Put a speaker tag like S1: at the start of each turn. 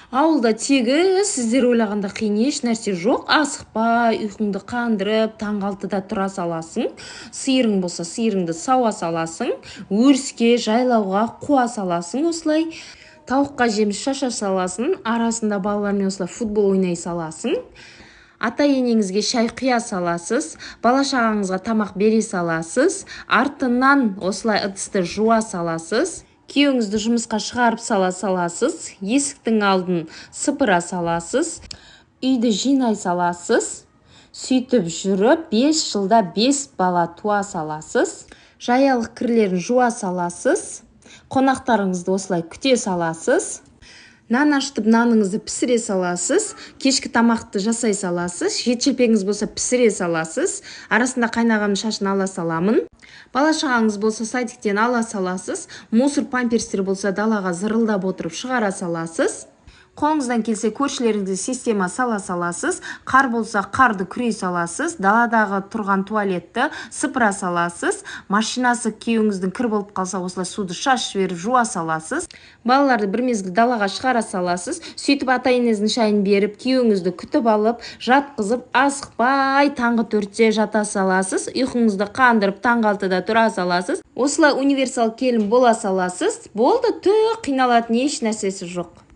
S1: Ауылда тегі сіздер ойлағанда қиын еш нәрсе жоқ. Асықпай, ұйқыңды қандырып, таңғы 6-да тұра саласың. Сиырың болса, сиырыңды сауа саласың. Өріске, жайлауға қуа саласың осылай. Тауыққа жеміс шаша саласың. Арасында балалармен осылай футбол ойнай саласың. Ата-енеңізге шай құя саласыз. Бала-шағаңызға тамақ бере саласыз. Артынан осылай ыдысты жуа саласыз. Күйеуіңізді жұмысқа шығарып саласыз. Есіктің алдын сыпыра саласыз. Үйді жинай саласыз. Сөйтіп жүріп 5 жылда 5 бала туа саласыз. Жаялық кірлерін жуа саласыз. Қонақтарыңызды осылай күте саласыз. Нан ашытып наныңызды пісіре саласыз. Кешкі тамақты жасай саласыз. Жет-желпеңіз болса пісіре саласыз. Арасында қайнаған шашын ала саламын. Бала-шағаңыз болса садиктен ала саласыз. Мусор памперстер болса далаға зырылдап отырып шығара саласыз. Қолыңыздан келсе көршілеріңізге система сала саласыз. Қар болса қарды күрей саласыз. Даладағы тұрған туалетті сыпыра саласыз. Машинасы күйеуіңіздің кір болып қалса осылай суды шашып жіберіп жуа саласыз. Балаларды бір мезгіл далаға шығара саласыз. Сөйтіп ата-енеңіздің шайын беріп, күйеуіңізді күтіп алып, жатқызып, асықпай таңғы 4-те жата саласыз. Ұйқыңызды қандырып, таңғы 6-да тұра саласыз. Осылай универсал келін бола саласыз. Болды, қиналатын еш нәрсесі жоқ.